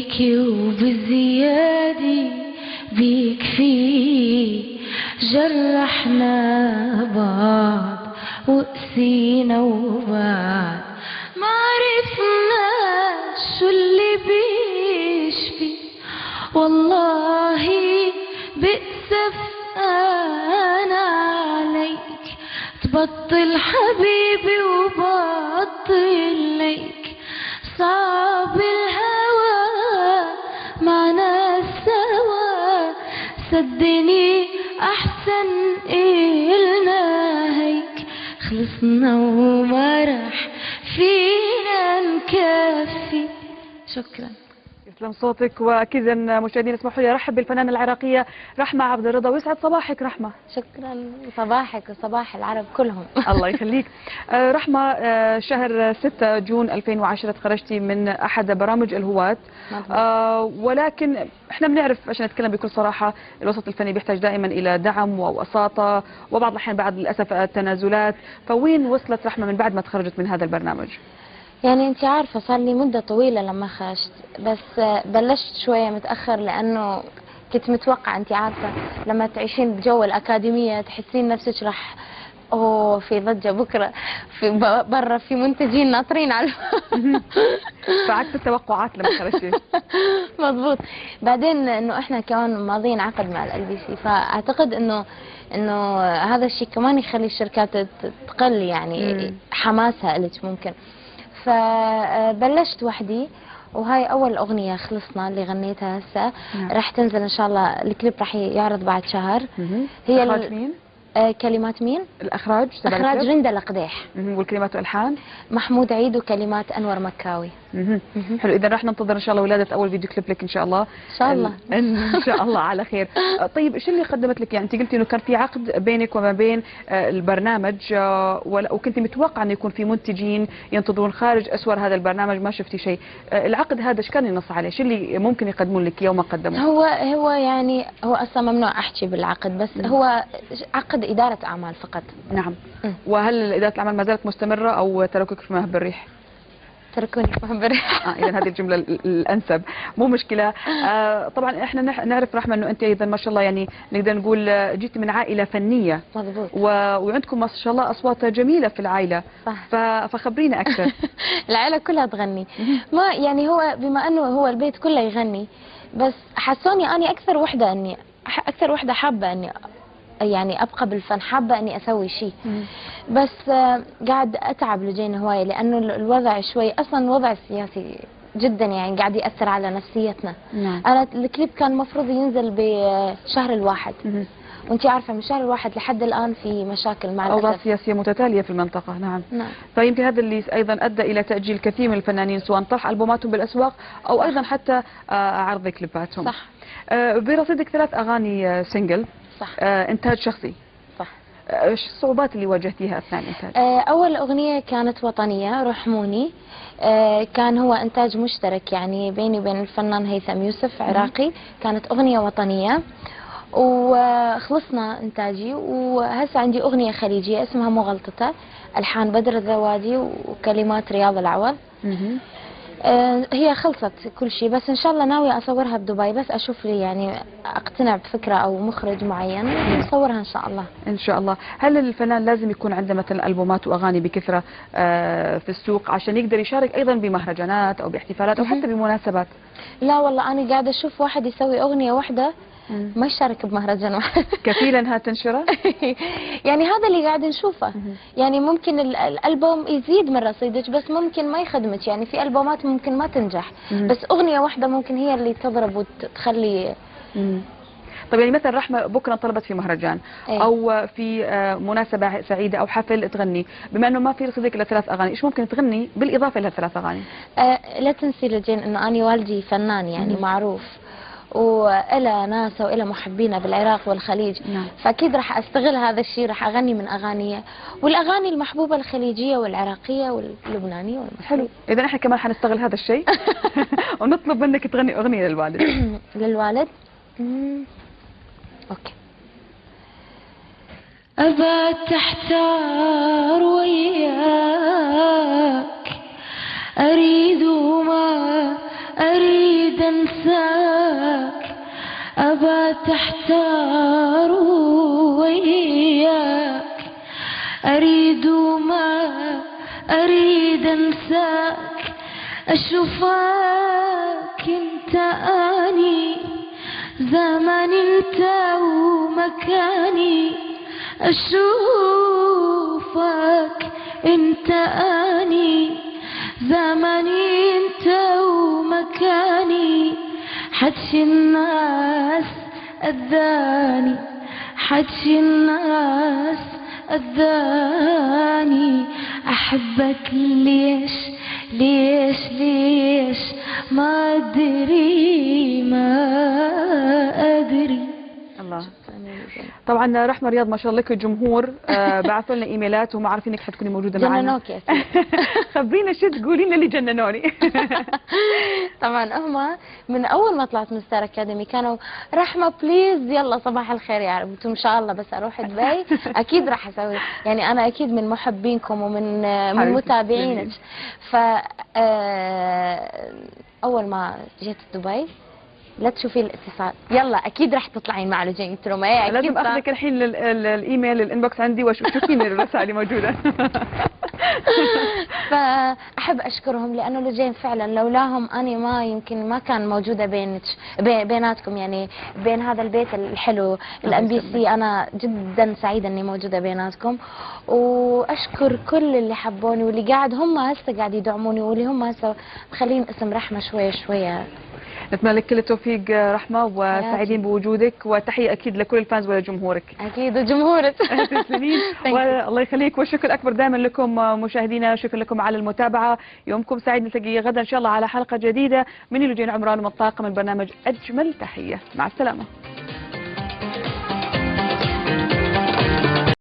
بيكي وبالزيادة بيكفي، جرحنا بعض وقسينا وبعد ما عرفنا شو اللي بيشفي. والله بأسف أنا عليك، تبطل حبيبي وبطل ليك. صعب الهوى معنا سوا، صدقني أحسن إلنا هيك. خلصنا وما رح فينا نكفي. شكرا. يسلم صوتك. واكيد مشاهدينا اسمحوا لي ارحب بالفنانه العراقيه رحمه عبد الرضا، ويسعد صباحك رحمه. شكرا، صباحك وصباح العرب كلهم. الله يخليك. رحمه، شهر 6 جون 2010 تخرجتي من احد برامج الهواة. ولكن احنا بنعرف عشان نتكلم بكل صراحه الوسط الفني بيحتاج دائما الى دعم ووساطه، وبعض الاحيان بعد للاسف التنازلات. فوين وصلت رحمه من بعد ما تخرجت من هذا البرنامج؟ يعني انت عارفه صار لي مده طويله لما خرجت، بس بلشت شويه متاخر لانه كنت متوقعه، انت عارفه لما تعيشين بجو الاكاديميه تحسين نفسك راح اوه في ضجه بكره، في برا في منتجين ناطرين على فعكس التوقعات لما خرجتي. مضبوط. بعدين انه احنا كمان ماضيين عقد مع LBC، فاعتقد انه هذا الشيء كمان يخلي الشركات تقل يعني حماسها لك ممكن. فبلشت وحدي، وهاي اول اغنيه خلصنا اللي غنيتها هسه. راح تنزل ان شاء الله، الكليب راح يعرض بعد شهر. هي اخراج مين؟ كلمات مين؟ الاخراج اخراج رندا القديح. والكلمات والالحان محمود عيد، وكلمات انور مكاوي. حلو. اذا راح ننتظر ان شاء الله ولاده اول فيديو كليب لك ان شاء الله. ان شاء الله ان شاء الله على خير. طيب ايش اللي قدمت لك؟ يعني انت قلتي انه كان في عقد بينك وما بين البرنامج، وكنت متوقع انه يكون في منتجين ينتظرون خارج اسوار هذا البرنامج، ما شفتي شيء. العقد هذا ايش كان ينص عليه؟ شو اللي ممكن يقدمون لك يوم ما قدموا؟ هو يعني هو اصلا ممنوع احكي بالعقد، بس هو عقد اداره اعمال فقط. نعم. وهل اداره الاعمال ما زالت مستمره او تركوك في مهب الريح؟ تركوني في مهب الريح. اذا هذه الجمله الانسب، مو مشكله. طبعا احنا نعرف رحمه انه انت ايضا ما شاء الله يعني نقدر نقول جيتي من عائله فنيه. مضبوط. وعندكم ما شاء الله اصوات جميله في العائله. صح. فخبرينا اكثر. العائله كلها تغني، ما يعني هو بما انه هو البيت كله يغني، بس حسوني اني اكثر وحده حابه اني يعني ابقى بالفن، حابه اني اسوي شيء. بس قاعد اتعب لجينا هوايه، لانه الوضع شوي اصلا الوضع السياسي جدا يعني قاعد ياثر على نفسيتنا. انا الكليب كان المفروض ينزل بشهر الواحد، وانت عارفه من شهر الواحد لحد الان في مشاكل مع الاسف، اوضاع سياسيه متتاليه في المنطقه. نعم. فيمكن هذا اللي ايضا ادى الى تاجيل كثير من الفنانين، سواء طرح البوماتهم بالاسواق او ايضا حتى عرض كليباتهم. صح. برصيدك 3 اغاني سنجل. صح. انتاج شخصي. صح. ايش الصعوبات اللي واجهتيها اثناء الانتاج؟ اول اغنيه كانت وطنيه رحموني، كان هو انتاج مشترك يعني بيني وبين الفنان هيثم يوسف عراقي، كانت اغنيه وطنيه وخلصنا انتاجي. وهسه عندي اغنيه خليجيه اسمها مو غلطته، الحان بدر الذوادي وكلمات رياض العوض. هي خلصت كل شيء، بس ان شاء الله ناويه اصورها بدبي، بس اشوف لي يعني اقتنع بفكره او مخرج معين واصورها ان شاء الله. ان شاء الله. هل الفنان لازم يكون عنده مثلا البومات واغاني بكثره في السوق عشان يقدر يشارك ايضا بمهرجانات او باحتفالات او حتى بمناسبات؟ لا والله انا قاعده اشوف واحد يسوي اغنيه واحده ما يشارك بمهرجان واحد. كفيلا انها تنشره؟ يعني هذا اللي قاعد نشوفه. يعني ممكن الالبوم يزيد من رصيدك، بس ممكن ما يخدمك. يعني في البومات ممكن ما تنجح، بس اغنيه واحده ممكن هي اللي تضرب وتخلي. طيب يعني مثلا رحمه بكره طلبت في مهرجان او في مناسبه سعيده او حفل تغني، بما انه ما في رصيدك الا 3 اغاني، ايش ممكن تغني بالاضافه الى 3 اغاني؟ لا تنسي لجين انه اني والدي فنان يعني معروف، وإلى ناس وإلى محبينا بالعراق والخليج. فأكيد راح أستغل هذا الشيء، راح أغني من أغانيه والأغاني المحبوبة الخليجية والعراقية واللبنانية والمصرية. حلو. إذا إحنا كمان حنستغل هذا الشيء ونطلب منك تغني أغنية للوالد. للوالد؟ أوكي. أبعد تحتار وياك، أريد وما أريد أن أريد أنساك أشوفك أنت أني زمان أنت ومكاني أشوفك أنت أني زماني أنت ومكاني حكي الناس أذاني حكي الناس أذاني أحبك ليش ليش ليش ما أدري ما أدري. الله. طبعا رحمة رياض ما شاء الله لك الجمهور بعثوا لنا ايميلات وما عارفين انك حتكوني موجوده معنا. جننوك يا سيدي. خبينا شو تقولين اللي جننوني. طبعا هم من اول ما طلعت من ستار اكاديمي كانوا رحمه بليز يلا صباح الخير يا رب ان شاء الله بس اروح دبي اكيد راح اسوي يعني انا اكيد من محبينكم ومن متابعينك. ف اول ما جيت دبي لا تشوفي الاتصال يلا اكيد راح تطلعين مع لجين قلت لهم ايه اكيد لازم اخذك الحين الايميل الانبوكس عندي واشوف مين الرسائل اللي موجوده. فاحب اشكرهم لانه لجين فعلا لولاهم انا ما يمكن ما كان موجوده بيناتكم يعني بين هذا البيت الحلو الام بي سي. انا جدا سعيده اني موجوده بيناتكم واشكر كل اللي حبوني واللي قاعد هم هسه قاعد يدعموني واللي هم هسه مخلين اسم رحمه شويه شويه. نتمنى لك كل التوفيق رحمة وسعيدين بوجودك وتحية أكيد لكل الفانز ولجمهورك. أكيد وجمهورك. تسلمين والله يخليك والشكر الأكبر دائما لكم مشاهدينا. شكرا لكم على المتابعة. يومكم سعيد. نلتقي غدا إن شاء الله على حلقة جديدة من لجين عمران من طاقم البرنامج أجمل تحية. مع السلامة.